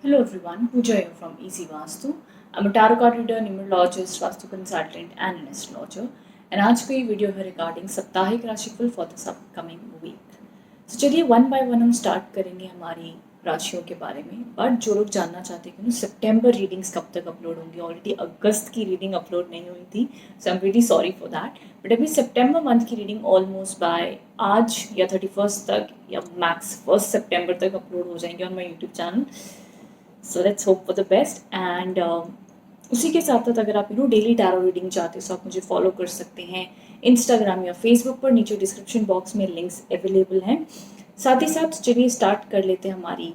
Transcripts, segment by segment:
Hello everyone, Pooja here from Easy Vastu. I'm a tarot card reader, numerologist, Vastu consultant and an astrologer. And आज का ये video है regarding साप्ताहिक राशिफल for this upcoming week. तो चलिए one by one हम start करेंगे हमारी राशियों के बारे में। बट जो लोग जानना चाहते हैं कि सितंबर रीडिंग्स कब तक अपलोड होंगी, ऑलरेडी अगस्त की रीडिंग अपलोड नहीं हुई थी, so I am really sorry for that. But अभी सितंबर मंथ की रीडिंग ऑलमोस्ट बाय आज या 31st तक या मैक्स 1 सितंबर तक अपलोड हो जाएंगे on my YouTube channel. So let's hope for the best and उसी के साथ साथ अगर आप डेली टैरो रीडिंग चाहते हो तो आप मुझे फॉलो कर सकते हैं इंस्टाग्राम या फेसबुक पर। नीचे डिस्क्रिप्शन बॉक्स में लिंक्स अवेलेबल हैं। साथ ही साथ चलिए स्टार्ट कर लेते हैं हमारी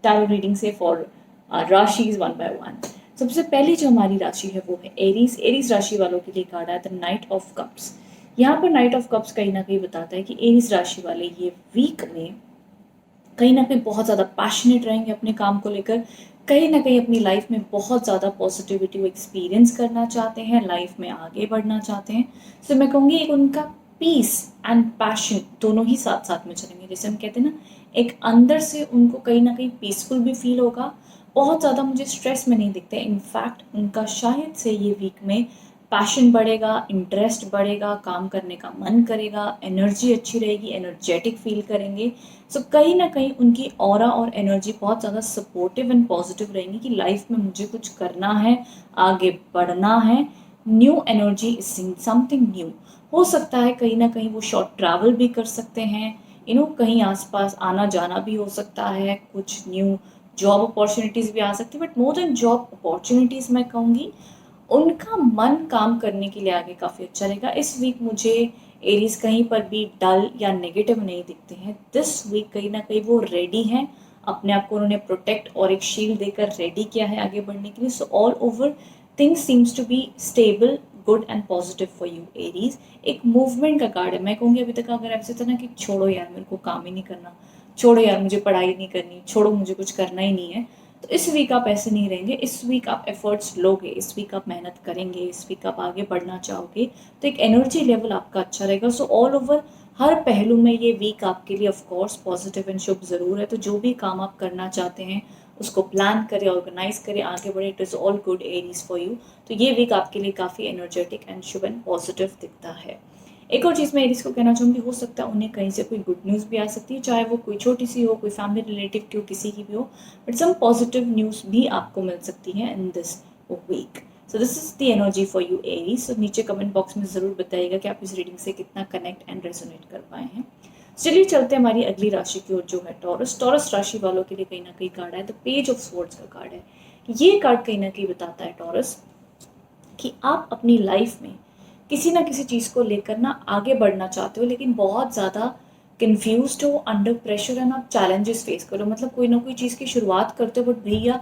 टैरो रीडिंग से फॉर राशिज वन बाय वन। सबसे पहली जो हमारी राशि है वो है एरीज। एरीज राशि वालों के लिए कार्ड है द नाइट ऑफ कप्स। यहाँ पर नाइट ऑफ कप्स कहीं ना कहीं बताता है कि एरीज राशि वाले ये वीक में कहीं ना कहीं बहुत ज़्यादा पैशनेट रहेंगे अपने काम को लेकर। कहीं ना कहीं अपनी लाइफ में बहुत ज़्यादा पॉजिटिविटी को एक्सपीरियंस करना चाहते हैं, लाइफ में आगे बढ़ना चाहते हैं। सो मैं कहूँगी एक उनका पीस एंड पैशन दोनों ही साथ साथ में चलेंगे। जैसे हम कहते हैं ना, एक अंदर से उनको कहीं ना कहीं पीसफुल भी फील होगा, बहुत ज़्यादा मुझे स्ट्रेस में नहीं दिखते। इनफैक्ट उनका शायद से ये वीक में पैशन बढ़ेगा, इंटरेस्ट बढ़ेगा, काम करने का मन करेगा, एनर्जी अच्छी रहेगी, एनर्जेटिक फील करेंगे। सो कहीं ना कहीं उनकी ऑरा और एनर्जी बहुत ज़्यादा सपोर्टिव एंड पॉजिटिव रहेंगी कि लाइफ में मुझे कुछ करना है, आगे बढ़ना है, new energy is something new. हो सकता है कहीं ना कहीं वो शॉर्ट ट्रैवल भी कर सकते हैं, कहीं आसपास आना जाना भी हो सकता है, कुछ न्यू जॉब अपॉर्चुनिटीज़ भी आ सकती है। But more than job opportunities मैं कहूँगी उनका मन काम करने के लिए आगे काफ़ी अच्छा रहेगा। इस वीक मुझे एरीज कहीं पर भी डल या नेगेटिव नहीं दिखते हैं। दिस वीक कहीं ना कहीं वो रेडी हैं, अपने आप को उन्होंने प्रोटेक्ट और एक शील्ड देकर रेडी किया है आगे बढ़ने के लिए। So all over things seems to be stable, good and positive for you Aries. एक मूवमेंट का कार्ड है। मैं कहूँगी अभी तक अगर ऐसे था ना कि छोड़ो यार मेरे को काम ही नहीं करना, छोड़ो यार मुझे पढ़ाई नहीं करनी, छोड़ो मुझे कुछ करना ही नहीं है, तो इस वीक आप ऐसे नहीं रहेंगे। इस वीक आप एफर्ट्स लोगे, इस वीक आप मेहनत करेंगे, इस वीक आप आगे बढ़ना चाहोगे, तो एक एनर्जी लेवल आपका अच्छा रहेगा। सो ऑल ओवर हर पहलू में ये वीक आपके लिए ऑफ कोर्स पॉजिटिव एंड शुभ ज़रूर है। तो जो भी काम आप करना चाहते हैं उसको प्लान करें, ऑर्गेनाइज करें, आगे बढ़े। It is all good Aries for you. तो ये वीक आपके लिए काफ़ी energetic and Shubh and positive दिखता है। एक और चीज़ मैं एरीज को कहना चाहूँगी, हो सकता है उन्हें कहीं से कोई गुड न्यूज़ भी आ सकती है, चाहे वो कोई छोटी सी हो, कोई फैमिली रिलेटिव की हो, किसी की भी हो, बट सम पॉजिटिव न्यूज़ भी आपको मिल सकती है in this week. So this is the energy for you Aries. So नीचे कमेंट बॉक्स में ज़रूर बताइएगा कि आप इस रीडिंग से कितना कनेक्ट एंड रेजोनेट कर पाए हैं। चलिए चलते हैं हमारी अगली राशि की ओर जो है टॉरस। टॉरस राशि वालों के लिए कहीं ना कहीं कार्ड है द पेज ऑफ स्वॉर्ड्स का कार्ड है। ये कार्ड कहीं ना कहीं बताता है टॉरस कि आप अपनी लाइफ में किसी ना किसी चीज़ को लेकर ना आगे बढ़ना चाहते हो, लेकिन बहुत ज़्यादा कंफ्यूज्ड हो, अंडर प्रेशर है ना, आप चैलेंजेस फेस करो। मतलब कोई ना कोई चीज़ की शुरुआत करते हो बट भैया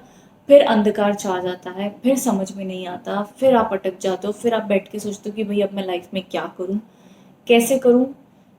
फिर अंधकार छा जाता है, फिर समझ में नहीं आता, फिर आप अटक जाते हो, फिर आप बैठ के सोचते हो कि भाई अब मैं लाइफ में क्या करूँ, कैसे करूँ,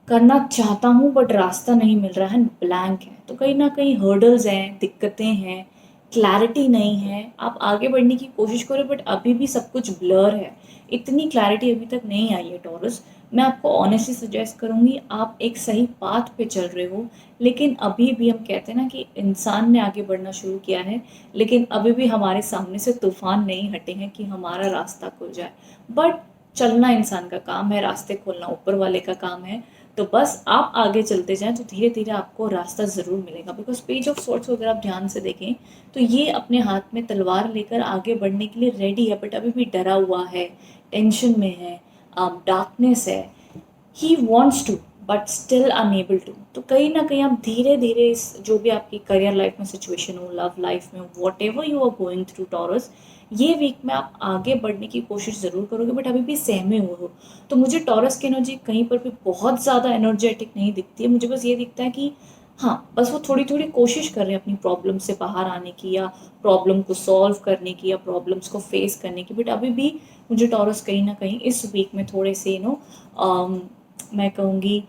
करना चाहता हूँ बट रास्ता नहीं मिल रहा है, ब्लैंक है। तो कहीं ना कहीं हर्डल्स हैं, दिक्कतें हैं, क्लैरिटी नहीं है। आप आगे बढ़ने की कोशिश करो बट अभी भी सब कुछ ब्लर है, इतनी क्लैरिटी अभी तक नहीं आई है टॉरस। मैं आपको ऑनेस्टली सजेस्ट करूँगी, आप एक सही पाथ पे चल रहे हो, लेकिन अभी भी हम कहते हैं ना कि इंसान ने आगे बढ़ना शुरू किया है, लेकिन अभी भी हमारे सामने से तूफान नहीं हटे हैं कि हमारा रास्ता खुल जाए। बट चलना इंसान का काम है, रास्ते खोलना ऊपर वाले का काम है। तो बस आप आगे चलते जाएं तो धीरे धीरे आपको रास्ता ज़रूर मिलेगा। बिकॉज पेज ऑफ सॉर्ट्स को अगर आप ध्यान से देखें तो ये अपने हाथ में तलवार लेकर आगे बढ़ने के लिए रेडी है, बट अभी भी डरा हुआ है, टेंशन में है, डार्कनेस है। He wants to but still unable to. तो कहीं ना कहीं आप धीरे धीरे इस जो भी आपकी करियर लाइफ में सिचुएशन हो, लव लाइफ में, what ever you are going through Taurus, ये वीक में आप आगे बढ़ने की कोशिश ज़रूर करोगे बट अभी भी सहमे हुए हो। तो मुझे टॉरस की एनर्जी कहीं पर भी बहुत ज़्यादा एनर्जेटिक नहीं दिखती है। मुझे बस ये दिखता है कि हाँ, बस वो थोड़ी थोड़ी कोशिश कर रहे हैं अपनी प्रॉब्लम से बाहर आने की, या प्रॉब्लम को सॉल्व करने की, या प्रॉब्लम्स को फेस करने की। बट अभी भी मुझे टॉरस कहीं ना कहीं इस वीक में थोड़े से मैं कहूँगी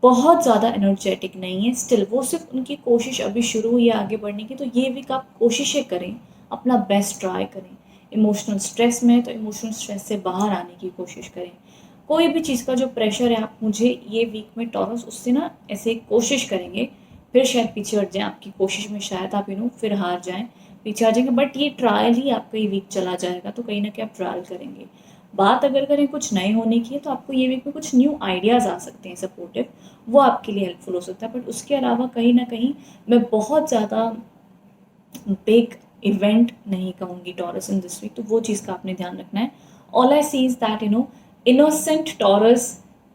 बहुत ज़्यादा एनर्जेटिक नहीं है। स्टिल वो सिर्फ उनकी कोशिश अभी शुरू हुई है आगे बढ़ने की। तो ये वीक आप कोशिशें करें, अपना बेस्ट ट्राई करें। इमोशनल स्ट्रेस में है तो इमोशनल स्ट्रेस से बाहर आने की कोशिश करें। कोई भी चीज़ का जो प्रेशर है, आप मुझे ये वीक में टॉरस उससे ना ऐसे कोशिश करेंगे, फिर शायद पीछे हट जाएं, आपकी कोशिश में शायद आप फिर हार जाएं, पीछे आ जाएंगे, बट ये ट्रायल ही आपका ये वीक चला जाएगा, तो कहीं ना कहीं आप ट्रायल करेंगे। बात अगर करें कुछ नए होने की है, तो आपको ये वीक में कुछ न्यू आइडियाज़ आ सकते हैं सपोर्टिव, वो आपके लिए हेल्पफुल हो सकता है। बट उसके अलावा कहीं ना कहीं मैं बहुत ज़्यादा बिग इवेंट नहीं कहूँगी टॉरस इन दिस वीक, तो वो चीज़ का आपने ध्यान रखना है। All I see is that innocent Taurus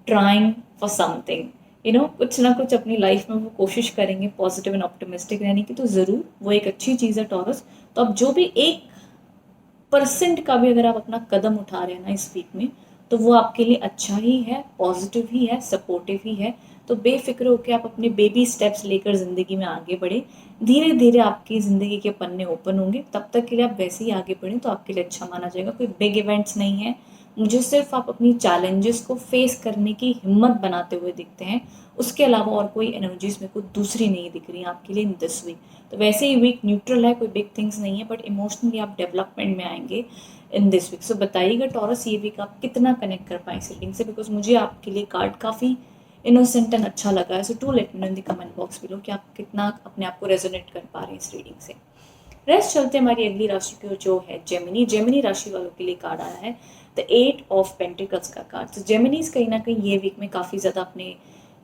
trying for something, कुछ ना कुछ अपनी लाइफ में वो कोशिश करेंगे पॉजिटिव एंड ऑप्टिमिस्टिक रहने की, तो ज़रूर वो एक अच्छी चीज़ है टॉरस। तो अब जो भी 1% का भी अगर आप अपना कदम उठा रहे हैं ना इस वीक में, तो वो आपके लिए अच्छा ही है, पॉजिटिव ही है, सपोर्टिव ही है। तो बेफिक्र होकर आप अपने बेबी स्टेप्स लेकर ज़िंदगी में आगे बढ़े, धीरे धीरे आपकी ज़िंदगी के पन्ने ओपन होंगे। तब तक के लिए आप वैसे ही आगे बढ़ें तो आपके लिए अच्छा माना जाएगा। कोई बिग इवेंट्स नहीं है, मुझे सिर्फ आप अपनी चैलेंजेस को फेस करने की हिम्मत बनाते हुए दिखते हैं। उसके अलावा और कोई एनर्जीज मेरे को दूसरी नहीं दिख रही आपके लिए इन दिस वीक। तो वैसे ही वीक न्यूट्रल है, कोई बिग थिंग्स नहीं है, बट इमोशनली आप डेवलपमेंट में आएंगे इन दिस वीक। सो बताइएगा टॉरस ये वीक आप कितना कनेक्ट कर पाए इस रीडिंग से, बिकॉज मुझे आपके लिए कार्ड काफ़ी इनोसेंट एंड अच्छा लगा है। So to let me know in the comment box below कि आप कितना अपने आप को रेजोनेट कर पा रहे हैं इस रीडिंग से। रेस्ट चलते हमारी अगली राशि की ओर, जो है जेमिनी। जेमिनी राशि वालों के लिए कार्ड आया है द 8 ऑफ पेंटिकल्स का कार्ड। तो जेमिनीज कहीं ना कहीं ये वीक में काफ़ी ज़्यादा अपने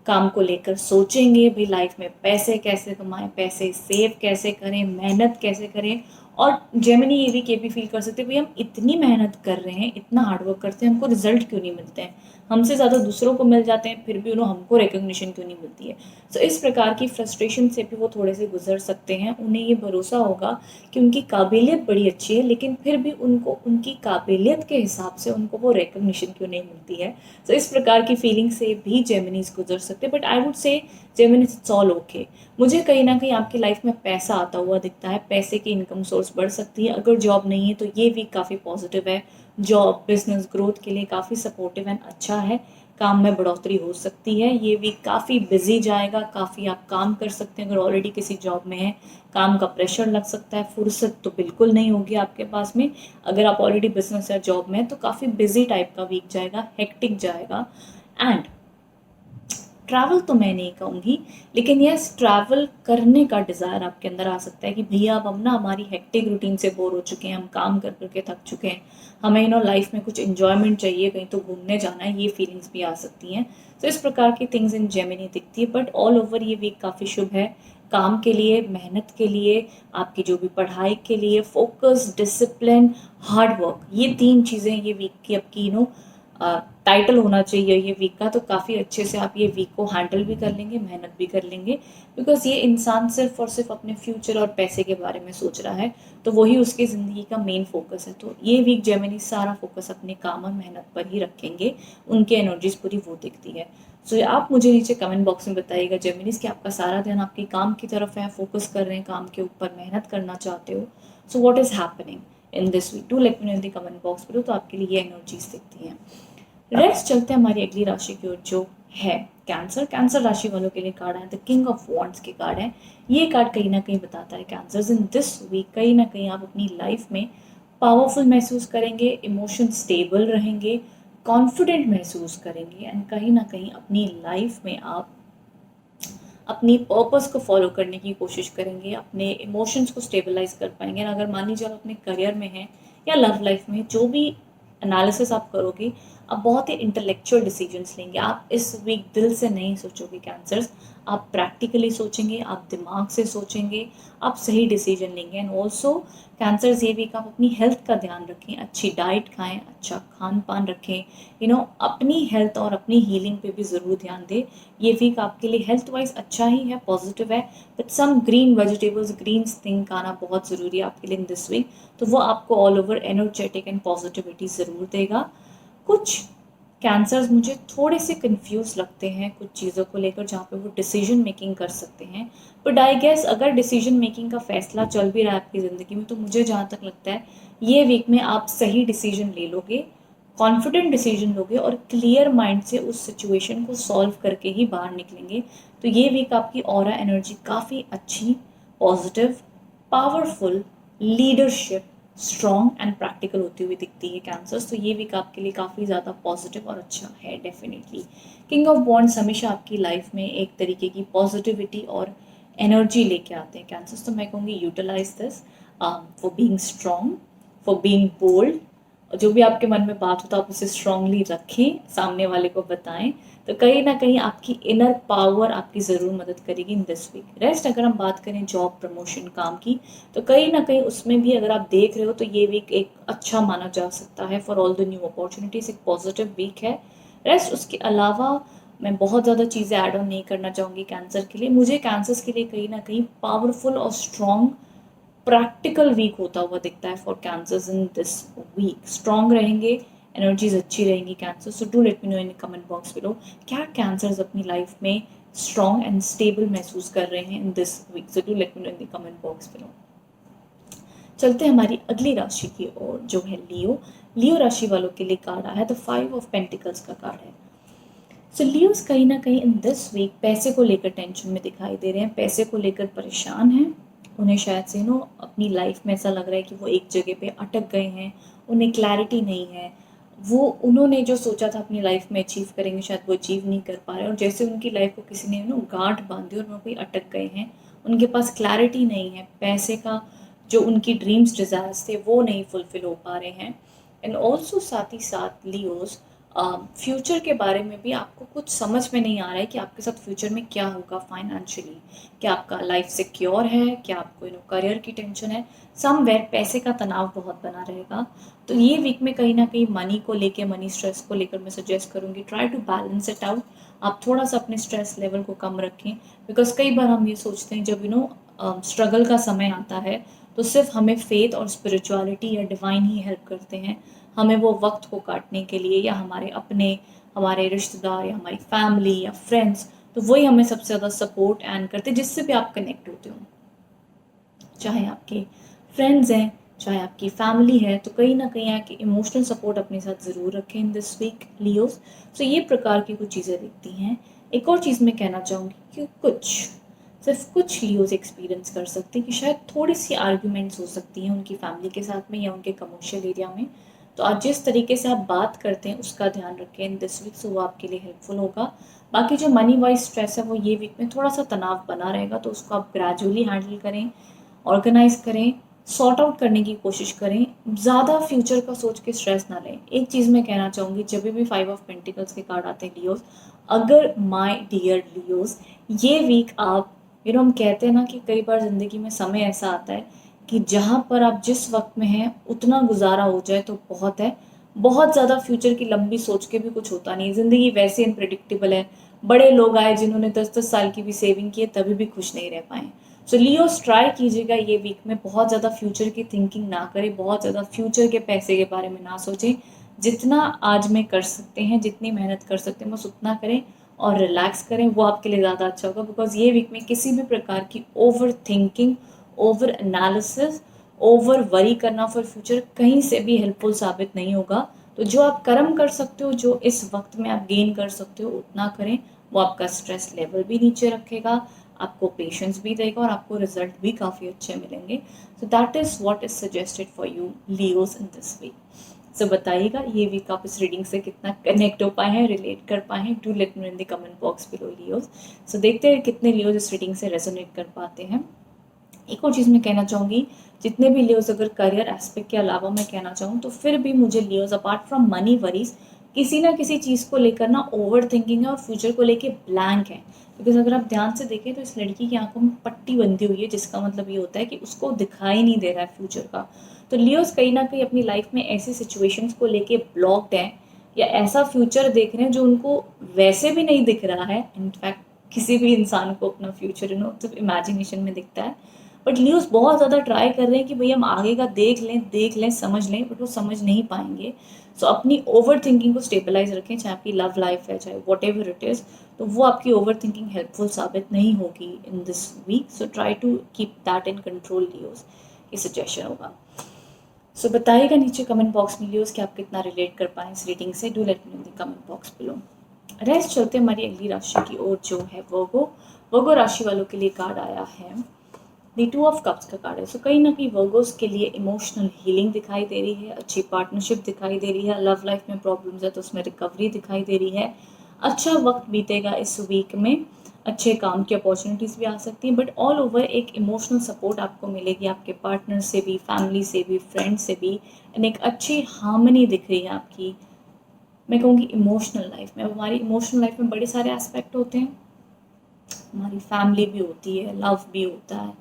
काम को लेकर सोचेंगे, भाई लाइफ में पैसे कैसे कमाएं, पैसे सेव कैसे करें, मेहनत कैसे करें। और जेमिनी ये भी फील कर सकते हैं, भाई हम इतनी मेहनत कर रहे हैं, इतना हार्डवर्क करते हैं, हमको रिजल्ट क्यों नहीं मिलते हैं, हमसे ज़्यादा दूसरों को मिल जाते हैं, फिर भी हमको रिकग्निशन क्यों नहीं मिलती है। सो इस प्रकार की फ्रस्ट्रेशन से भी वो थोड़े से गुजर सकते हैं। उन्हें ये भरोसा होगा कि उनकी काबिलियत बड़ी अच्छी है, लेकिन फिर भी उनको उनकी काबिलियत के हिसाब से उनको वो रिकग्निशन क्यों नहीं मिलती है। तो इस प्रकार की फीलिंग से भी जेमिनीज गुजर सकते हैं। बट आई वुड से जेमिनीज इट्स ऑल ओके। मुझे कहीं ना कहीं आपकी लाइफ में पैसा आता हुआ दिखता है, पैसे की इनकम सोर्स बढ़ सकती है। अगर जॉब नहीं है तो ये वीक काफ़ी पॉजिटिव है, जॉब बिजनेस ग्रोथ के लिए काफ़ी सपोर्टिव एंड अच्छा है। काम में बढ़ोतरी हो सकती है। ये वीक काफ़ी बिजी जाएगा, काफ़ी आप काम कर सकते हैं। अगर ऑलरेडी किसी जॉब में है, काम का प्रेशर लग सकता है, फुर्सत तो बिल्कुल नहीं होगी आपके पास में। अगर आप ऑलरेडी बिजनेस या जॉब में है तो काफ़ी बिजी टाइप का वीक जाएगा, हेक्टिक जाएगा। एंड ट्रैवल तो मैं नहीं कहूँगी, लेकिन यस ट्रैवल करने का डिज़ायर आपके अंदर आ सकता है कि भैया अब हम ना हमारी हेक्टिक रूटीन से बोर हो चुके हैं, हम काम कर करके थक चुके हैं, हमें लाइफ में कुछ इन्जॉयमेंट चाहिए, कहीं तो घूमने जाना है। ये फीलिंग्स भी आ सकती हैं। तो इस प्रकार की थिंग्स इन जेमिनी दिखती है। बट ऑल ओवर ये वीक काफ़ी शुभ है, काम के लिए, मेहनत के लिए, आपकी जो भी पढ़ाई के लिए, फोकस, डिसिप्लिन, हार्ड वर्क, ये 3 चीज़ें ये वीक की आपकी टाइटल होना चाहिए ये वीक का। तो काफ़ी अच्छे से आप ये वीक को हैंडल भी कर लेंगे, मेहनत भी कर लेंगे, बिकॉज ये इंसान सिर्फ और सिर्फ अपने फ्यूचर और पैसे के बारे में सोच रहा है, तो वही उसकी ज़िंदगी का मेन फोकस है। तो ये वीक जेमिनी सारा फोकस अपने काम और मेहनत पर ही रखेंगे, उनकी एनर्जीज पूरी वो दिखती है। सो आप मुझे नीचे कमेंट बॉक्स में बताइएगा जेमिनीज कि आपका सारा ध्यान आपके काम की तरफ है, फोकस कर रहे हैं काम के ऊपर, मेहनत करना चाहते हो। So what is happening in this week, do let me know in the comment box below. तो आपके लिए ये एनर्जीज दिखती हैं। रेस्ट चलते हैं हमारी अगली राशि की ओर, जो है कैंसर। कैंसर राशि वालों के लिए कार्ड है द किंग ऑफ वॉन्ड्स के कार्ड है। ये कार्ड कहीं ना कहीं बताता है कैंसर इन दिस वीक कहीं ना कहीं आप अपनी लाइफ में पावरफुल महसूस करेंगे, इमोशन स्टेबल रहेंगे, कॉन्फिडेंट महसूस करेंगे, एंड कहीं ना कहीं अपनी लाइफ में आप अपनी पर्पस को फॉलो करने की कोशिश करेंगे, अपने इमोशंस को स्टेबलाइज कर पाएंगे। और अगर मान लीजिए आप अपने करियर में हैं या लव लाइफ में, जो भी एनालिसिस आप करोगे, आप बहुत ही इंटेलेक्चुअल डिसीजंस लेंगे। आप इस वीक दिल से नहीं सोचोगे कैंसर्स, आप प्रैक्टिकली सोचेंगे, आप दिमाग से सोचेंगे, आप सही डिसीजन लेंगे। एंड ऑल्सो कैंसर्स ये वीक आप अपनी हेल्थ का ध्यान रखें, अच्छी डाइट खाएं, अच्छा खान पान रखें, अपनी हेल्थ और अपनी हीलिंग पे भी ज़रूर ध्यान दें। ये वीक आपके लिए हेल्थ वाइज अच्छा ही है, पॉजिटिव है, but some green vegetables, green thing खाना बहुत ज़रूरी है आपके लिए इन दिस वीक। तो वो आपको all over energetic and positivity ज़रूर देगा। कुछ कैंसर्स मुझे थोड़े से कंफ्यूज लगते हैं कुछ चीज़ों को लेकर, जहाँ पे वो डिसीजन मेकिंग कर सकते हैं। बट आई गेस अगर डिसीजन मेकिंग का फैसला चल भी रहा है आपकी ज़िंदगी में, तो मुझे जहाँ तक लगता है ये वीक में आप सही डिसीजन ले लोगे, कॉन्फिडेंट डिसीजन लोगे, और क्लियर माइंड से उस सिचुएशन को सॉल्व करके ही बाहर निकलेंगे। तो ये वीक आपकी ऑरा एनर्जी काफ़ी अच्छी, positive, powerful, leadership, strong and practical होती हुई दिखती है कैंसर्स। तो ये वीक आपके लिए काफ़ी ज़्यादा पॉजिटिव और अच्छा है डेफिनेटली। किंग ऑफ वॉन्ड्स हमेशा आपकी लाइफ में एक तरीके की पॉजिटिविटी और एनर्जी लेके आते हैं कैंसर्स। तो मैं कहूँगी utilise this for being strong, for being bold. जो भी आपके मन में बात हो तो आप उसे स्ट्रांगली रखें, सामने वाले को बताएं। तो कहीं ना कहीं आपकी इनर पावर आपकी ज़रूर मदद करेगी इन दिस वीक। रेस्ट अगर हम बात करें जॉब प्रमोशन काम की, तो कहीं ना कहीं उसमें भी अगर आप देख रहे हो तो ये वीक एक अच्छा माना जा सकता है for all the new opportunities. एक पॉजिटिव वीक है। रेस्ट उसके अलावा मैं बहुत ज़्यादा चीज़ें ऐड ऑन नहीं करना चाहूँगी कैंसर के लिए। मुझे कैंसर्स के लिए कहीं ना कहीं पावरफुल और स्ट्रॉन्ग प्रैक्टिकल वीक होता हुआ दिखता है for Cancers in this week. Strong रहेंगे, एनर्जीज अच्छी रहेंगी Cancer. So do let me know in comment box below, क्या कैंसर्स अपनी लाइफ में स्ट्रॉन्ग एंड स्टेबल महसूस कर रहे हैं in this week. So do let me know in the comment box below. चलते हैं हमारी अगली राशि की ओर जो है लियो। लियो राशि वालों के लिए कार्ड आया है द 5 ऑफ पेंटिकल्स का कार्ड है। सो लियोस कहीं ना कहीं इन दिस वीक पैसे को लेकर टेंशन में दिखाई दे रहे हैं, पैसे को लेकर परेशान हैं। उन्हें शायद से अपनी लाइफ में ऐसा लग रहा है कि वो एक जगह पे अटक गए हैं, उन्हें क्लैरिटी नहीं है। वो उन्होंने जो सोचा था अपनी लाइफ में अचीव करेंगे, शायद वो अचीव नहीं कर पा रहे, और जैसे उनकी लाइफ को किसी ने गांठ बांधी और वो कोई अटक गए हैं। उनके पास क्लैरिटी नहीं है, पैसे का जो उनकी ड्रीम्स डिज़ायर्स थे वो नहीं फुलफिल हो पा रहे हैं। एंड ऑल्सो साथ ही साथ लियोस फ्यूचर के बारे में भी आपको कुछ समझ में नहीं आ रहा है कि आपके साथ फ्यूचर में क्या होगा फाइनेंशियली। क्या आपका लाइफ सिक्योर है, क्या आपको करियर की टेंशन है, समवेयर पैसे का तनाव बहुत बना रहेगा। तो ये वीक में कहीं ना कहीं मनी को लेके, मनी स्ट्रेस को लेकर मैं सजेस्ट करूँगी try to balance it out. आप थोड़ा सा अपने स्ट्रेस लेवल को कम रखें, बिकॉज कई बार हम ये सोचते हैं जब स्ट्रगल का समय आता है तो सिर्फ हमें फेथ और स्पिरिचुअलिटी या डिवाइन ही हेल्प करते हैं हमें वो वक्त को काटने के लिए, या हमारे अपने, हमारे रिश्तेदार या हमारी फैमिली या फ्रेंड्स। तो वही हमें सबसे ज़्यादा सपोर्ट एंड करते हैं, जिससे भी आप कनेक्ट होते हो, चाहे आपके फ्रेंड्स हैं चाहे आपकी फैमिली है। तो कहीं ना कहीं आपकी इमोशनल सपोर्ट अपने साथ ज़रूर रखें इन दिस वीक लियोस। सो ये प्रकार की कुछ चीज़ें दिखती हैं। एक और चीज़ मैं कहना चाहूँगी कि सिर्फ कुछ लियोस एक्सपीरियंस कर सकते हैं कि शायद थोड़ी सी आर्ग्यूमेंट्स हो सकती हैं उनकी फैमिली के साथ में या उनके कमर्शियल एरिया में। तो आज जिस तरीके से आप बात करते हैं उसका ध्यान रखें इन दिस वीक, सो वो आपके लिए हेल्पफुल होगा। बाकी जो मनी वाइज स्ट्रेस है वो ये वीक में थोड़ा सा तनाव बना रहेगा, तो उसको आप ग्रेजुअली हैंडल करें, ऑर्गेनाइज करें, सॉर्ट आउट करने की कोशिश करें। ज़्यादा फ्यूचर का सोच के स्ट्रेस ना लें। एक चीज़ मैं कहना चाहूँगी, जब भी 5 ऑफ पेंटिकल्स के कार्ड आते हैं लियोस, अगर माय डियर लियोस ये वीक आप हम कहते हैं ना कि कई बार ज़िंदगी में समय ऐसा आता है कि जहाँ पर आप जिस वक्त में हैं उतना गुजारा हो जाए तो बहुत है। बहुत ज़्यादा फ्यूचर की लंबी सोच के भी कुछ होता नहीं है, ज़िंदगी वैसे अनप्रिडिक्टेबल है। बड़े लोग आए जिन्होंने 10-10 साल की भी सेविंग की है, तभी भी खुश नहीं रह पाए। सो लियोस ट्राई कीजिएगा ये वीक में बहुत ज़्यादा फ्यूचर की थिंकिंग ना करें, बहुत ज़्यादा फ्यूचर के पैसे के बारे में ना सोचें। जितना आज में कर सकते हैं, जितनी मेहनत कर सकते हैं बस उतना करें और रिलैक्स करें, वो आपके लिए ज़्यादा अच्छा होगा। बिकॉज ये वीक में किसी भी प्रकार की over thinking, over analysis, over worry करना फॉर फ्यूचर कहीं से भी हेल्पफुल साबित नहीं होगा। तो जो आप कर्म कर सकते हो, जो इस वक्त में आप गेन कर सकते हो उतना करें। वो आपका स्ट्रेस लेवल भी नीचे रखेगा, आपको पेशेंस भी देगा और आपको रिजल्ट भी काफ़ी अच्छे मिलेंगे। So that is what is suggested for you Leos in this week. So बताइएगा ये वीक आप इस रीडिंग से कितना कनेक्ट हो पाए हैं, रिलेट कर पाए हैं। Do let me in the comment box below Leos. So देखते हैं कितने लियोस इस रीडिंग से रेजोनेट कर पाते हैं। एक और चीज़ मैं कहना चाहूँगी, जितने भी लियोस अगर करियर एस्पेक्ट के अलावा मैं कहना चाहूँ तो फिर भी मुझे Leos apart from money worries किसी ना किसी चीज़ को लेकर ना ओवर थिंकिंग है और फ्यूचर को लेके ब्लैंक है। बिकॉज अगर आप ध्यान से देखें तो इस लड़की की आंखों में पट्टी बंधी हुई है, जिसका मतलब ये होता है कि उसको दिखाई नहीं दे रहा है फ्यूचर का। तो लियोस कहीं ना कहीं अपनी लाइफ में ऐसी सिचुएशंस को लेके ब्लॉक्ड हैं, या ऐसा फ्यूचर देख रहे हैं जो उनको वैसे भी नहीं दिख रहा है। इनफैक्ट किसी भी इंसान को अपना फ्यूचर सिर्फ इमेजिनेशन में दिखता है। बट लियोस बहुत ज़्यादा ट्राई कर रहे हैं कि भाई हम आगे का देख लें समझ लें, बट वो समझ नहीं पाएंगे। सो अपनी ओवर थिंकिंग को स्टेबलाइज रखें, चाहे आपकी लव लाइफ है चाहे वॉट एवर इट इज़। तो वो आपकी ओवर थिंकिंग हेल्पफुल साबित नहीं होगी in this week. So try to keep that in control Leos, ये सजेशन होगा। सो बताइएगा नीचे कमेंट बॉक्स में लियोस कि आप कितना रिलेट कर पाए इस रीडिंग से। Do let me in the comment box below. Rest चलते हमारी अगली राशि की ओर जो है वर्गो राशि वालों के लिए कार्ड आया है द 2 ऑफ कप्स का कार्ड है। सो कहीं ना कहीं वर्गोस के लिए इमोशनल हीलिंग दिखाई दे रही है, अच्छी पार्टनरशिप दिखाई दे रही है। लव लाइफ में प्रॉब्लम्स है तो उसमें रिकवरी दिखाई दे रही है। अच्छा वक्त बीतेगा इस वीक में। अच्छे काम की अपॉर्चुनिटीज़ भी आ सकती हैं, बट ऑल ओवर एक इमोशनल सपोर्ट आपको मिलेगी आपके पार्टनर से भी, फैमिली से भी, फ्रेंड से भी, एंड एक अच्छी हार्मनी दिख रही है आपकी, मैं कहूँगी इमोशनल लाइफ में। अब हमारी इमोशनल लाइफ में बड़े सारे एस्पेक्ट होते हैं, हमारी फैमिली भी होती है, लव भी होता है,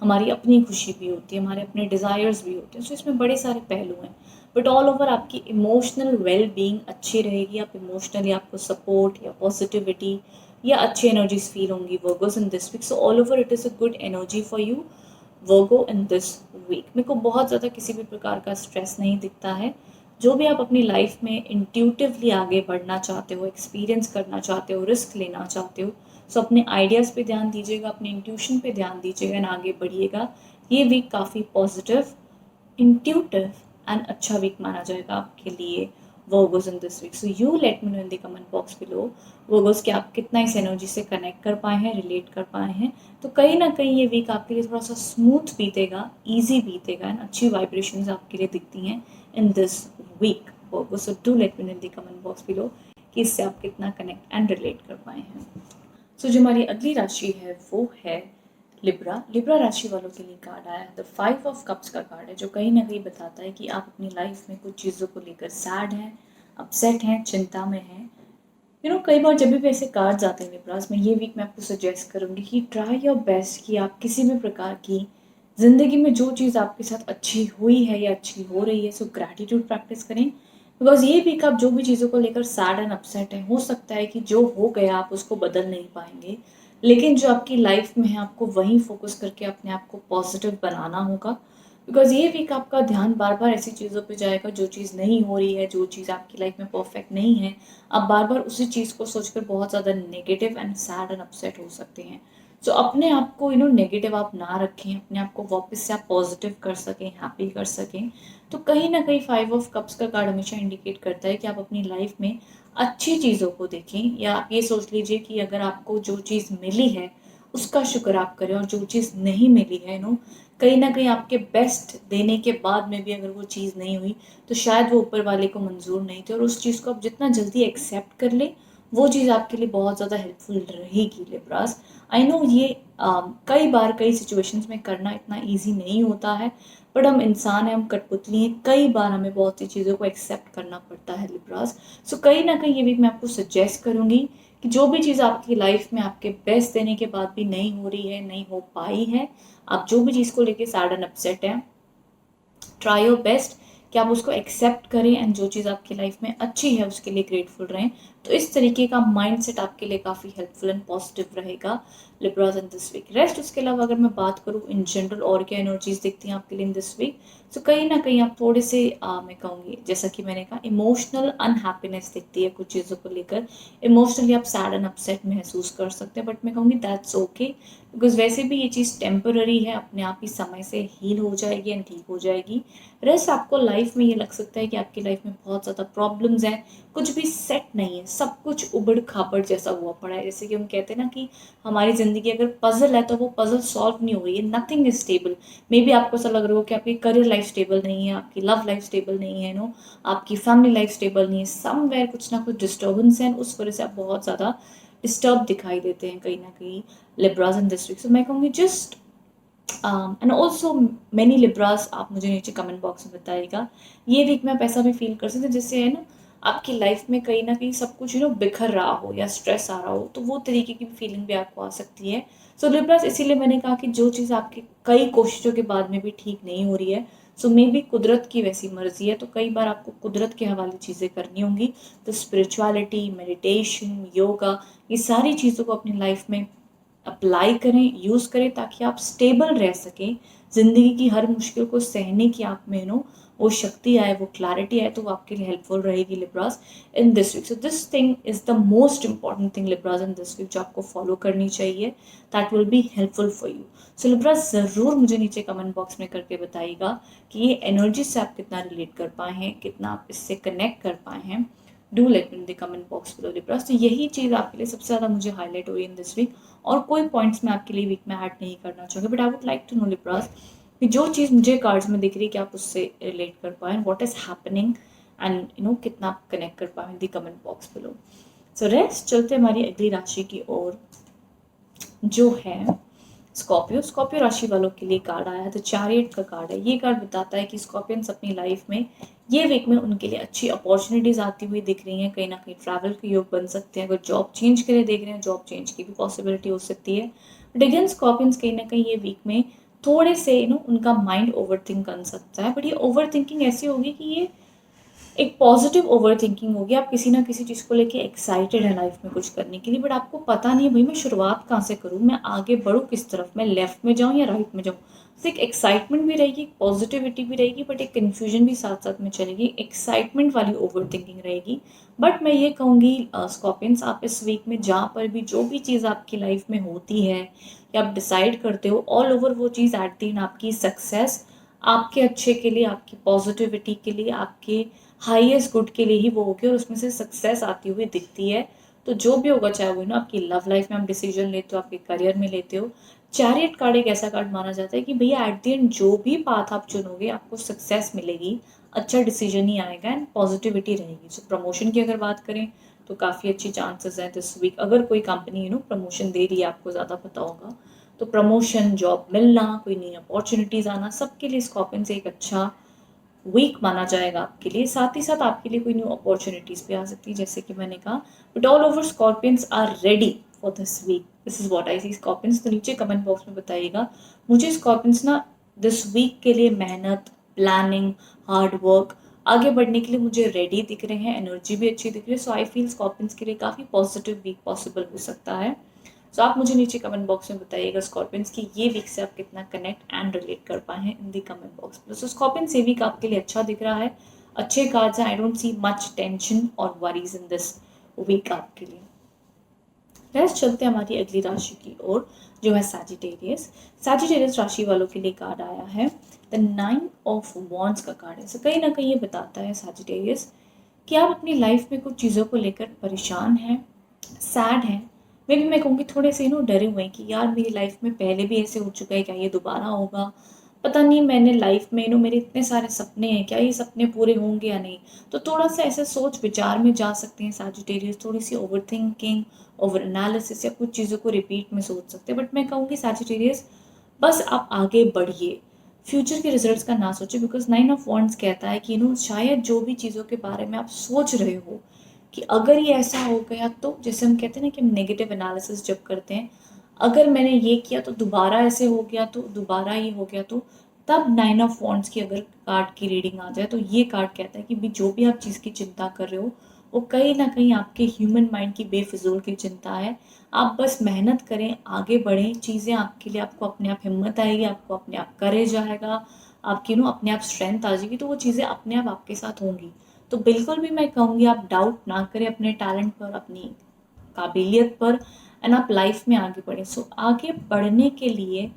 हमारी अपनी खुशी भी होती है, हमारे अपने डिज़ायर्स भी होते हैं, सो इसमें बड़े सारे पहलू हैं। बट ऑल ओवर आपकी इमोशनल वेल बीइंग अच्छी रहेगी, आप इमोशनली आपको सपोर्ट या पॉजिटिविटी या अच्छी एनर्जीज फील होंगी Virgos in this week. So all over it is a good energy for you Virgo in this week. मेरे को बहुत ज़्यादा किसी भी प्रकार का स्ट्रेस नहीं दिखता है। जो भी आप अपनी लाइफ में इंट्यूटिवली आगे बढ़ना चाहते हो, एक्सपीरियंस करना चाहते हो, रिस्क लेना चाहते हो, सो अपने आइडियाज़ पे ध्यान दीजिएगा, अपने इंट्यूशन पे ध्यान दीजिएगा एंड आगे बढ़िएगा। ये वीक काफ़ी पॉजिटिव, इंट्यूटिव एंड अच्छा वीक माना जाएगा आपके लिए Virgos in this week. So you let me know in the comment box below Virgos कि आप कितना इस एनर्जी से कनेक्ट कर पाए हैं, रिलेट कर पाए हैं। तो कहीं ना कहीं ये वीक आपके लिए थोड़ा सा स्मूथ बीतेगा, ईजी बीतेगा एंड अच्छी वाइब्रेशंस आपके लिए दिखती हैं in this week Virgos. So do let me know in the comment box below कि इससे आप कितना कनेक्ट एंड रिलेट कर पाए हैं। सो जो हमारी अगली राशि है वो है लिब्रा। लिब्रा राशि वालों के लिए कार्ड आया है द 5 ऑफ कप्स का कार्ड है, जो कहीं ना कहीं बताता है कि आप अपनी लाइफ में कुछ चीज़ों को लेकर सैड हैं, अपसेट हैं, चिंता में हैं। कई बार जब भी ऐसे कार्ड्स आते हैं लिब्रास में, ये वीक मैं आपको सजेस्ट करूँगी कि ट्राई योर बेस्ट कि आप किसी भी प्रकार की ज़िंदगी में जो चीज़ आपके साथ अच्छी हुई है या अच्छी हो रही है, सो ग्रैटिट्यूड प्रैक्टिस करें। बिकॉज ये वीक आप जो भी चीज़ों को लेकर सैड एंड अपसेट हैं, हो सकता है कि जो हो गया आप उसको बदल नहीं पाएंगे, लेकिन जो आपकी लाइफ में है आपको वहीं फोकस करके अपने आप को पॉजिटिव बनाना होगा। बिकॉज ये वीक आपका ध्यान बार बार ऐसी चीज़ों पे जाएगा, जो चीज़ नहीं हो रही है, जो चीज़ आपकी लाइफ में परफेक्ट नहीं है, आप बार बार उसी चीज़ को सोचकर बहुत ज़्यादा negative and sad and upset हो सकते हैं। सो अपने आप को नेगेटिव आप ना रखें, अपने आप को वापस से आप पॉजिटिव कर सकें, हैप्पी कर सकें। तो कहीं ना कहीं 5 ऑफ कप्स का कार्ड हमेशा इंडिकेट करता है कि आप अपनी लाइफ में अच्छी चीज़ों को देखें, या आप ये सोच लीजिए कि अगर आपको जो चीज़ मिली है उसका शुक्र आप करें, और जो चीज़ नहीं मिली है कहीं ना कहीं आपके बेस्ट देने के बाद में भी अगर वो चीज़ नहीं हुई, तो शायद वो ऊपर वाले को मंजूर नहीं थी, और उस चीज़ को आप जितना जल्दी एक्सेप्ट कर लें वो चीज़ आपके लिए बहुत ज़्यादा हेल्पफुल रहेगी लिब्रास। आई नो ये कई बार कई सिचुएशंस में करना इतना ईजी नहीं होता है, बट हम इंसान हैं, हम कठपुतली हैं, कई बार हमें बहुत सी चीज़ों को एक्सेप्ट करना पड़ता है लिब्रास। सो कहीं ना कहीं ये भी मैं आपको सजेस्ट करूँगी कि जो भी चीज़ आपकी लाइफ में आपके बेस्ट देने के बाद भी नहीं हो रही है, नहीं हो पाई है, आप जो भी चीज़ को लेके सैड एंड अपसेट हैं, ट्राई योर बेस्ट कि आप उसको एक्सेप्ट करें, एंड जो चीज़ आपकी लाइफ में अच्छी है उसके लिए ग्रेटफुल रहें। तो इस तरीके का माइंडसेट आपके लिए काफ़ी हेल्पफुल एंड पॉजिटिव रहेगा Libras in this week. Rest उसके अलावा अगर मैं बात करूँ इन जनरल और क्या एनर्जीज दिखती हैं आपके लिए इन दिस वीक, तो कहीं ना कहीं आप थोड़े से मैं कहूँगी, जैसा कि मैंने कहा, इमोशनल अनहैप्पीनेस दिखती है कुछ चीज़ों को लेकर। इमोशनली आप सैड एंड अपसेट महसूस कर सकते हैं, बट मैं कहूँगी दैट्स ओके, बिकॉज वैसे भी ये चीज़ टेम्पररी है, अपने आप ही समय से हील हो जाएगी एंड ठीक हो जाएगी। रेस्ट आपको लाइफ में ये लग सकता है कि आपकी लाइफ में बहुत ज़्यादा प्रॉब्लम्स हैं, कुछ भी सेट नहीं है, सब कुछ उबड़ खाबड़ जैसा हुआ पड़ा है। जैसे कि हम कहते हैं ना कि हमारी ज़िंदगी अगर पजल है तो वो पजल सॉल्व नहीं हो रही है, nothing is stable. May be आपको ऐसा लग रहा हो कि आपकी करियर लाइफ स्टेबल नहीं है, आपकी लव लाइफ स्टेबल नहीं है, आपकी फैमिली लाइफ स्टेबल नहीं है, समवेयर कुछ ना कुछ डिस्टर्बेंस है, उस वजह से आप बहुत ज़्यादा डिस्टर्ब दिखाई देते हैं कहीं ना कहीं लिब्रास इन दिस वीक। सो मैं कहूँगी just and also many Libras, आप मुझे नीचे कमेंट बॉक्स में बताइएगा ये वीक में आप ऐसा भी फील कर सकते हैं जिससे है आपकी लाइफ में कहीं ना कहीं सब कुछ बिखर रहा हो या स्ट्रेस आ रहा हो, तो वो तरीके की फीलिंग भी आपको आ सकती है। सो लिब्रास इसीलिए मैंने कहा कि जो चीज़ आपकी कई कोशिशों के बाद में भी ठीक नहीं हो रही है, सो मे बी कुदरत की वैसी मर्जी है, तो कई बार आपको कुदरत के हवाले चीज़ें करनी होंगी। तो स्पिरिचुअलिटी, मेडिटेशन, योगा, ये सारी चीज़ों को अपनी लाइफ में अप्लाई करें, यूज़ करें, ताकि आप स्टेबल रह सकें, ज़िंदगी की हर मुश्किल को सहने की आप में वो शक्ति आए, वो क्लैरिटी आए, तो वो आपके लिए हेल्पफुल रहेगी Libras in this week. So this thing is the most important thing Libras in this week, जो आपको फॉलो करनी चाहिए, that will be helpful for you. So Libras ज़रूर मुझे नीचे कमेंट बॉक्स में करके बताइएगा कि ये एनर्जी से आप कितना रिलेट कर पाए हैं, कितना आप इससे कनेक्ट कर पाए हैं। Do let me in the comment box below Libras. तो यही चीज़ आपके लिए सबसे ज़्यादा मुझे हाईलाइट हुई इन दिस वीक, और कोई पॉइंट्स मैं आपके लिए वीक में ऐड नहीं करना चाहूँगी, but I would like to know Libras कि जो चीज़ मुझे कार्ड्स में दिख रही है कि आप उससे रिलेट कर पाएँ, व्हाट इज़ हैपनिंग, एंड कितना आप कनेक्ट कर पाएँ इन the comment box below. So rest चलते हमारी अगली राशि की ओर, जो है स्कॉर्पियो राशि वालों के लिए कार्ड आया है तो चैरियट का कार्ड है। ये कार्ड बताता है कि स्कॉर्पियंस अपनी लाइफ में ये वीक में उनके लिए अच्छी अपॉर्चुनिटीज आती हुई दिख रही हैं। कहीं ना कहीं ट्रैवल के योग बन सकते हैं। अगर जॉब चेंज के लिए देख रहे हैं, जॉब चेंज की भी पॉसिबिलिटी हो सकती है। बट अगेन स्कॉर्पियंस कहीं ना कहीं ये वीक में थोड़े से उनका माइंड ओवर थिंक कर सकता है। बट ये ओवर थिंकिंग ऐसी होगी कि ये एक पॉजिटिव ओवर थिंकिंग होगी। आप किसी ना किसी चीज़ को लेके एक्साइटेड है लाइफ में कुछ करने के लिए, बट आपको पता नहीं भाई मैं शुरुआत कहाँ से करूँ, मैं आगे बढ़ूँ किस तरफ, मैं लेफ्ट में जाऊँ या राइट में जाऊँ। तो एक एक्साइटमेंट भी रहेगी, एक पॉजिटिविटी भी रहेगी, बट एक कन्फ्यूजन भी साथ साथ में चलेगी। एक्साइटमेंट वाली ओवर थिंकिंग रहेगी। बट मैं ये कहूँगी स्कॉर्पियंस, आप इस वीक में जहाँ पर भी जो भी चीज़ आपकी लाइफ में होती है या आप डिसाइड करते हो, ऑल ओवर वो चीज़ एट द एंड आपकी सक्सेस, आपके अच्छे के लिए, आपकी पॉजिटिविटी के लिए, आपके हाईएस्ट गुड के लिए ही वो होगी और उसमें से सक्सेस आती हुई दिखती है। तो जो भी होगा, चाहे वो आपकी लव लाइफ में आप डिसीजन लेते हो, आपके करियर में लेते हो, चैरियट कार्ड एक ऐसा कार्ड माना जाता है कि भैया एट द एंड जो भी पाथ आप चुनोगे आपको सक्सेस मिलेगी, अच्छा डिसीजन ही आएगा एंड पॉजिटिविटी रहेगी। सो प्रमोशन की अगर बात करें तो काफ़ी अच्छी चांसेस हैं दिस वीक। अगर कोई कंपनी प्रमोशन दे रही है, आपको ज़्यादा पता होगा, तो प्रमोशन, जॉब मिलना, कोई नई अपॉर्चुनिटीज़ आना, सबके लिए स्कॉर्पियन से एक अच्छा वीक माना जाएगा आपके लिए। साथ ही साथ आपके लिए कोई न्यू अपॉर्चुनिटीज भी आ सकती है, जैसे कि मैंने कहा। But all over Scorpions are ready for this week. This is what I see Scorpions. तो नीचे कमेंट बॉक्स में बताइएगा मुझे स्कॉर्पियंस ना दिस वीक के लिए मेहनत, प्लानिंग, हार्ड वर्क, आगे बढ़ने के लिए मुझे रेडी दिख रहे हैं, एनर्जी भी अच्छी दिख रही है। सो आई फील स्कॉर्पियंस के लिए काफ़ी पॉजिटिव वीक पॉसिबल हो सकता है। सो आप मुझे नीचे कमेंट बॉक्स में बताइएगा स्कॉर्पियंस की ये वीक से आप कितना कनेक्ट एंड रिलेट कर पाए हैं इन दी कमेंट बॉक्स में। सो स्कॉर्पियंस ये वीक आपके लिए अच्छा दिख रहा है, अच्छे कार्ड्स हैं। I don't see much tension और वरीज इन दिस वीक आपके लिए। नेक्स्ट चलते हैं हमारी अगली राशि की ओर, जो है सैजिटेरियस। सैजिटेरियस राशि वालों के लिए कार्ड आया है द 9 ऑफ वॉन्ड्स का कार्ड है। सो कहीं ना कहीं ये बताता है सैजिटेरियस कि आप अपनी लाइफ में कुछ चीज़ों को लेकर परेशान हैं, सैड हैं, मे बी मैं कहूँगी थोड़े से डरे हुए हैं कि यार मेरी लाइफ में पहले भी ऐसे हो चुका है, क्या ये दोबारा होगा, पता नहीं। मैंने लाइफ में मेरे इतने सारे सपने हैं, क्या ये सपने पूरे होंगे या नहीं। तो थोड़ा सा ऐसे सोच विचार में जा सकते हैं सैजिटेरियस, थोड़ी सी ओवर थिंकिंग, ओवर एनालिसिस या कुछ चीज़ों को रिपीट में सोच सकते हैं। बट मैं कहूँगी सैजिटेरियस, बस आप आगे बढ़िए, फ्यूचर के रिजल्ट्स का ना सोचें। बिकॉज 9 ऑफ वॉन्ड्स कहता है कि शायद जो भी चीज़ों के बारे में आप सोच रहे हो कि अगर ये ऐसा हो गया तो, जैसे हम कहते हैं ना कि हम नेगेटिव एनालिसिस जब करते हैं, अगर मैंने ये किया तो दोबारा ऐसे हो गया, तो दोबारा ये हो गया तो, तब 9 ऑफ वॉन्ड्स की अगर कार्ड की रीडिंग आ जाए तो ये कार्ड कहता है कि भी जो भी आप चीज़ की चिंता कर रहे हो वो कहीं ना कहीं आपके ह्यूमन माइंड की बेफिजूल की चिंता है। आप बस मेहनत करें, आगे बढ़ें, चीज़ें आपके लिए, आपको अपने आप हिम्मत आएगी, आपको अपने आप करेज आएगा, आपकी अपने आप स्ट्रेंथ आ जाएगी, तो वो चीज़ें अपने आप आपके साथ होंगी। तो बिल्कुल भी मैं कहूँगी आप डाउट ना करें अपने टैलेंट पर, अपनी काबिलियत पर, एंड आप लाइफ में आगे बढ़ें। सो आगे बढ़ने के लिए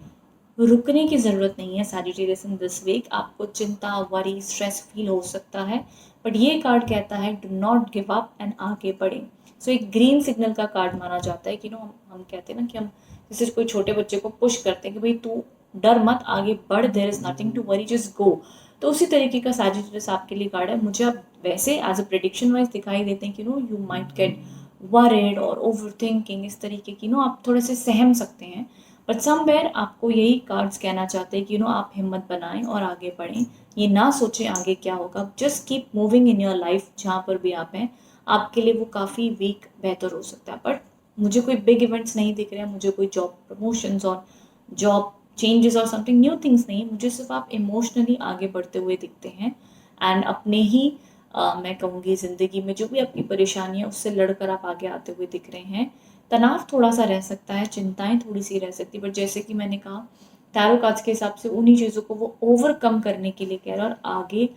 रुकने की ज़रूरत नहीं है सैजिटेरियस इन दिस वीक। आपको चिंता, वरी, स्ट्रेस फील हो सकता है, बट ये कार्ड कहता है do not give up and आगे बढ़ें। सो एक ग्रीन सिग्नल का कार्ड माना जाता है कि हम कहते हैं ना कि हम जैसे कोई छोटे बच्चे को पुश करते हैं कि भाई तू डर मत, आगे बढ़, there is nothing to worry, just go. तो उसी तरीके का सैजिटेरियस आपके लिए कार्ड है। मुझे अब वैसे एज अ प्रेडिक्शन वाइज दिखाई देते हैं कि यू माइट गेट वरिड और ओवर थिंकिंग, इस तरीके की आप थोड़े से सहम सकते हैं। बट समवेयर आपको यही कार्ड्स कहना चाहते हैं कि आप हिम्मत बनाएं और आगे बढ़ें। ये ना सोचें आगे क्या होगा, just keep moving in your life. जहाँ पर भी आप हैं आपके लिए वो काफ़ी वीक बेहतर हो सकता है। बट मुझे कोई बिग इवेंट्स नहीं दिख रहे हैं, मुझे कोई जॉब प्रमोशंस और जॉब चेंजेस और समथिंग न्यू थिंग्स नहीं, मुझे सिर्फ आप इमोशनली आगे बढ़ते हुए दिखते हैं एंड अपने ही मैं कहूँगी ज़िंदगी में जो भी आपकी परेशानी है उससे लड़कर आप आगे आते हुए दिख रहे हैं। तनाव थोड़ा सा रह सकता है, चिंताएं थोड़ी सी रह सकती है, बट जैसे कि मैंने कहा टैरो कार्ड्स के हिसाब से उन्हीं चीज़ों को वो ओवरकम करने के लिए कह रहे हैं और आगे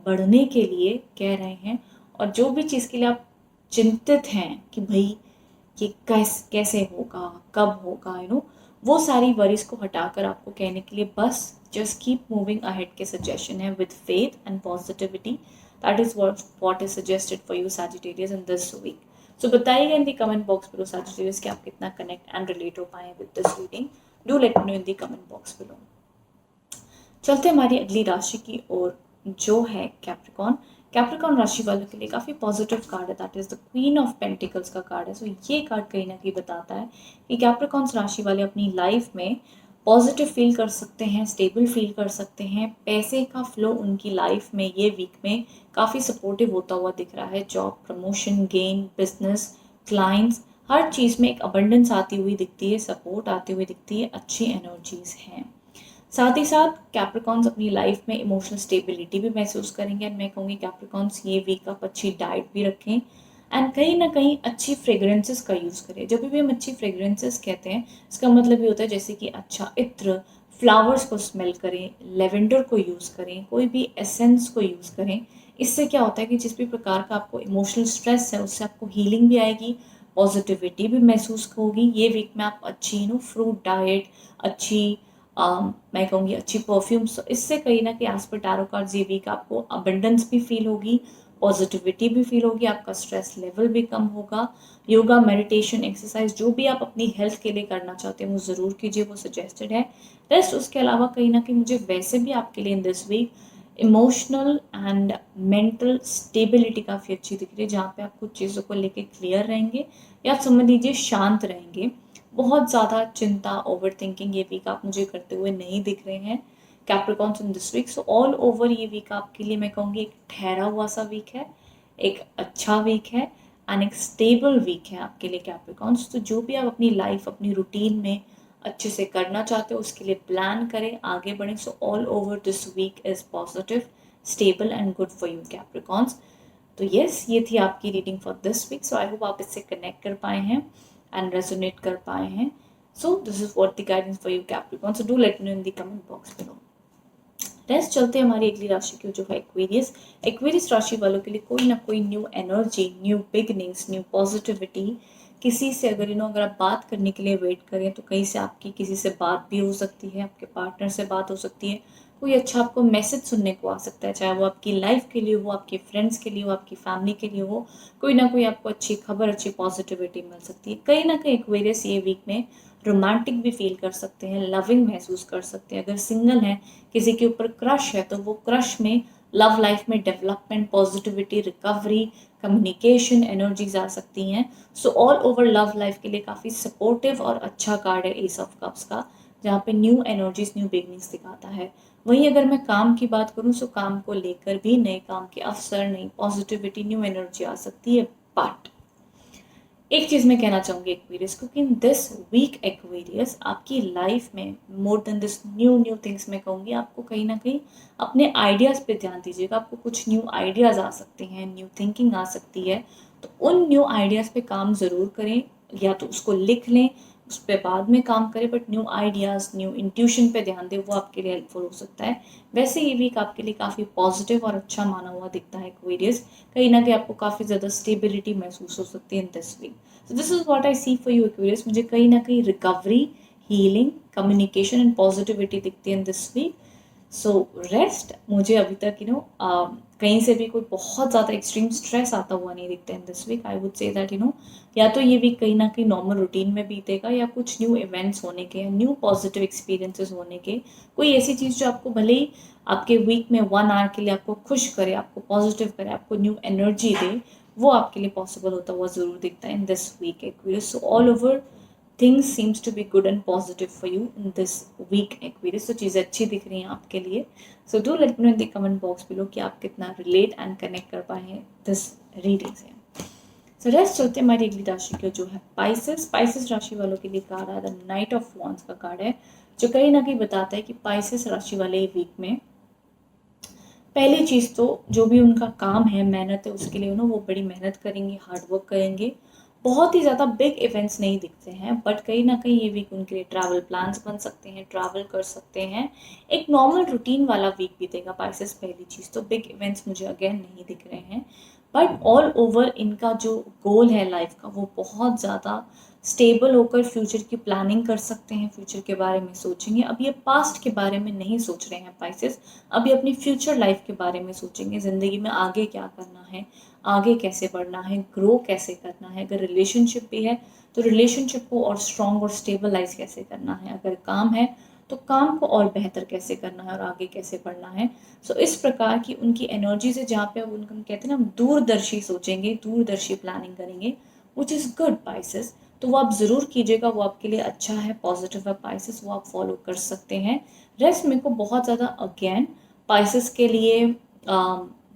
बढ़ने के लिए कह रहे हैं। और जो भी चीज़ के लिए आप चिंतित हैं कि भाई ये कैसे होगा, कब होगा, वो सारी वरीज को हटाकर आपको कहने के लिए बस जस्ट कीप मूविंग अहेड के सजेशन है with faith and positivity. That is what is suggested for you Sagittarius in this week. So बताइएगा in the comment box below Sagittarius कि आप कितना कनेक्ट एंड रिलेट हो पाए with this reading. Do let me know in the comment box below. चलते हमारी अगली राशि की ओर, जो है कैप्रिकॉन। कैप्रिकॉन राशि वालों के लिए काफ़ी पॉजिटिव कार्ड है, that is the queen of pentacles का कार्ड है। सो ये कार्ड कहीं ना कहीं बताता है कि कैप्रिकॉन्स राशि वाले अपनी लाइफ में पॉजिटिव फील कर सकते हैं, स्टेबल फील कर सकते हैं। पैसे का फ्लो उनकी लाइफ में ये वीक में काफ़ी सपोर्टिव होता हुआ दिख रहा है। Job, promotion, gain, business, clients, हर चीज़ में एक अबंडेंस आती हुई दिखती है, सपोर्ट आती हुई दिखती है, अच्छी एनर्जीज हैं। साथ ही साथ कैप्रिकॉन्स अपनी लाइफ में इमोशनल स्टेबिलिटी भी महसूस करेंगे। एंड मैं कहूँगी कैप्रिकॉन्स ये वीक आप अच्छी डाइट भी रखें एंड कहीं ना कहीं अच्छी फ्रेग्रेंसेस का यूज़ करें। जब भी हम अच्छी फ्रेग्रेंसेस कहते हैं, इसका मतलब ये होता है जैसे कि अच्छा इत्र, फ्लावर्स को स्मेल करें, लेवेंडर को यूज़ करें, कोई भी एसेंस को यूज़ करें। इससे क्या होता है कि जिस भी प्रकार का आपको इमोशनल स्ट्रेस है उससे आपको हीलिंग भी आएगी, पॉजिटिविटी भी महसूस होगी। ये वीक में आप अच्छी फ्रूट डाइट, अच्छी मैं कहूँगी अच्छी परफ्यूम्स, इससे कहीं ना कहीं एज पर टैरो कार्ड्स ये वीक आपको अबंडेंस भी फील होगी, पॉजिटिविटी भी फील होगी, आपका स्ट्रेस लेवल भी कम होगा। योगा, मेडिटेशन, एक्सरसाइज जो भी आप अपनी हेल्थ के लिए करना चाहते हैं वो ज़रूर कीजिए, वो सजेस्टेड है। रेस्ट उसके अलावा कहीं ना कहीं मुझे वैसे भी आपके लिए in this week emotional and mental stability काफ़ी अच्छी दिख रही है, जहाँ पे आप कुछ चीज़ों को लेके क्लियर रहेंगे या आप समझ लीजिए शांत रहेंगे। बहुत ज़्यादा चिंता, ओवर थिंकिंग ये वीक आप मुझे करते हुए नहीं दिख रहे हैं Capricorns in this week. So all over ये वीक आपके लिए मैं कहूँगी एक ठहरा हुआ सा वीक है, एक अच्छा वीक है एंड एक स्टेबल वीक है आपके लिए कैप्रिकॉन्स। तो जो भी आप अपनी लाइफ, अपनी रूटीन में अच्छे से करना चाहते हो उसके लिए प्लान करें, आगे बढ़ें। So all over this week is positive, stable and good for you Capricorns. तो यस, ये थी आपकी reading for this week. So I hope आप इससे कनेक्ट कर पाए हैं एंड रेजोनेट कर पाए हैं। सो this is what the guidance for you Capricorn. So do let me know in the comment box below. Next चलते हैं हमारी अगली राशि की जो है एक्वेरियस। एक्वेरियस राशि वालों के लिए कोई ना कोई new energy, new beginnings, new positivity. किसी से अगर अगर आप बात करने के लिए वेट करें तो कहीं से आपकी किसी से बात भी हो सकती है, आपके पार्टनर से बात हो सकती है, कोई अच्छा आपको मैसेज सुनने को आ सकता है, चाहे वो आपकी लाइफ के लिए हो, आपके फ्रेंड्स के लिए हो, आपकी फैमिली के लिए हो। कोई ना कोई आपको अच्छी खबर, अच्छी पॉजिटिविटी मिल सकती है। कहीं ना कहीं एक्वेरियस ये वीक में रोमांटिक भी फील कर सकते हैं, लविंग महसूस कर सकते हैं। अगर सिंगल हैं, किसी के ऊपर क्रश है तो वो क्रश में, लव लाइफ में development, positivity, recovery, communication energies आ सकती हैं। So all over love life के लिए काफ़ी सपोर्टिव और अच्छा कार्ड है एस ऑफ कप्स का, जहाँ पे न्यू एनर्जीज, न्यू बिगनिंग्स दिखाता है। वहीं अगर मैं काम की बात करूँ तो काम को लेकर भी नए काम के अवसर, नई पॉजिटिविटी, न्यू एनर्जी आ सकती है। बट एक चीज़ मैं कहना चाहूँगी एक्वेरियस को कि इन दिस वीक एक्वेरियस आपकी लाइफ में more than this new new things, मैं कहूँगी आपको कहीं ना कहीं अपने आइडियाज़ पे ध्यान दीजिएगा। आपको कुछ न्यू आइडियाज़ आ सकते हैं, न्यू थिंकिंग आ सकती है। तो उन न्यू आइडियाज़ पे काम ज़रूर करें, या तो उसको लिख लें, उस पर बाद में काम करें, but new ideas, new intuition पे ध्यान दें, वो आपके लिए हेल्पफुल हो सकता है। वैसे ये वीक आपके लिए काफ़ी पॉजिटिव और अच्छा माना हुआ दिखता है एक्वेरियस। कहीं ना कहीं आपको काफ़ी ज़्यादा स्टेबिलिटी महसूस हो सकती है in this week. So this is what I see for you Aquarius. मुझे कहीं ना कहीं recovery, healing, communication and positivity दिखती है in this week. So rest, मुझे अभी तक कहीं से भी कोई बहुत ज़्यादा एक्सट्रीम स्ट्रेस आता हुआ नहीं दिखता in this week. I would say that या तो ये वीक कहीं ना कहीं नॉर्मल रूटीन में बीतेगा, या कुछ न्यू इवेंट्स होने के, न्यू पॉजिटिव एक्सपीरियंसेस होने के, कोई ऐसी चीज़ जो आपको भले ही आपके वीक में 1 आवर के लिए आपको खुश करे, आपको पॉजिटिव करे, आपको न्यू एनर्जी दे, वो आपके लिए पॉसिबल होता हुआ ज़रूर दिखता है in this week Aquarius. So all over things seems to be good and positive for you in this week Aquarius. तो चीज़ें अच्छी दिख रही हैं आपके लिए। So do let me know in the comment box below कि आप कितना रिलेट एंड कनेक्ट कर पाए हैं दिस रीडिंग से। सो रेस्ट चलते हैं हमारी अगली राशि की जो है पाइसेस। पाइसेस राशि वालों के लिए कार्ड है द नाइट ऑफ वॉन्ड्स का कार्ड है, जो कहीं ना कहीं बताता है कि पाइसेस राशि वाले वीक में पहली चीज़ तो जो भी उनका काम है, मेहनत है, उसके लिए वो बड़ी मेहनत करेंगे, हार्ड वर्क करेंगे। बहुत ही ज़्यादा बिग इवेंट्स नहीं दिखते हैं, बट कहीं ना कहीं ये वीक उनके लिए ट्रैवल प्लान्स बन सकते हैं, ट्रैवल कर सकते हैं। एक नॉर्मल रूटीन वाला वीक बीतेगा पाइसेस। पहली चीज़ तो बिग इवेंट्स मुझे अगेन नहीं दिख रहे हैं, बट ऑल ओवर इनका जो गोल है लाइफ का वो बहुत ज़्यादा स्टेबल होकर फ्यूचर की प्लानिंग कर सकते हैं, फ्यूचर के बारे में सोचेंगे। अब ये पास्ट के बारे में नहीं सोच रहे हैं पाइसेस, अभी अपनी फ्यूचर लाइफ के बारे में सोचेंगे, ज़िंदगी में आगे क्या करना है, आगे कैसे बढ़ना है, ग्रो कैसे करना है। अगर रिलेशनशिप भी है तो रिलेशनशिप को और स्ट्रॉन्ग और स्टेबलाइज कैसे करना है। अगर काम है तो काम को और बेहतर कैसे करना है और आगे कैसे बढ़ना है। सो इस प्रकार की उनकी एनर्जी से जहाँ पे अब उनको हम कहते हैं ना, हम दूरदर्शी सोचेंगे, दूरदर्शी प्लानिंग करेंगे, विच इज़ गुड पाइसेस। तो वो आप ज़रूर कीजिएगा, वो आपके लिए अच्छा है, पॉजिटिव है पाइसेस, वो आप फॉलो कर सकते हैं। रेस्ट मेरे को बहुत ज़्यादा अगेन पाइसेस के लिए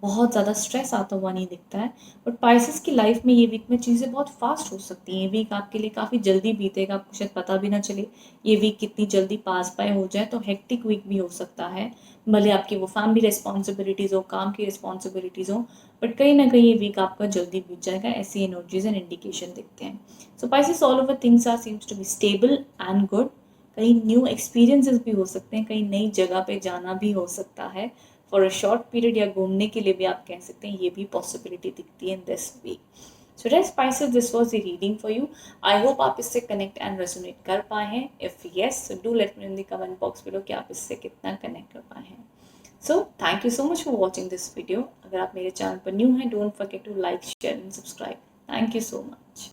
बहुत ज़्यादा स्ट्रेस आता हुआ नहीं दिखता है। बट पाइसेस की लाइफ में ये वीक में चीज़ें बहुत फास्ट हो सकती हैं। ये वीक आपके लिए काफ़ी जल्दी बीतेगा, आपको शायद पता भी ना चले ये वीक कितनी जल्दी पास बाय हो जाए। तो हेक्टिक वीक भी हो सकता है, भले आपकी वो फैमिली रिस्पॉन्सिबिलिटीज़ हो, काम की रिस्पॉन्सिबिलिटीज़ हो, बट कहीं ना कहीं ये वीक आपका जल्दी बीत जाएगा, ऐसी एनर्जीज एंड इंडिकेशन दिखते हैं। So Pisces all over things are seems to be stable and good. कहीं न्यू एक्सपीरियंसेस भी हो सकते हैं, कहीं नई जगह पे जाना भी हो सकता है फॉर अ शॉर्ट पीरियड, या घूमने के लिए भी आप कह सकते हैं, ये भी पॉसिबिलिटी दिखती है in this week. So rest Pisces, this was the reading for you. I hope आप इससे कनेक्ट एंड रेजोनेट कर पाए हैं। If yes, do let me in the comment box below कि आप इससे कितना कनेक्ट कर पाए हैं। So thank you so much for watching this video. अगर आप मेरे चैनल पर न्यू हैं, don't forget to like, share and subscribe. Thank you so much.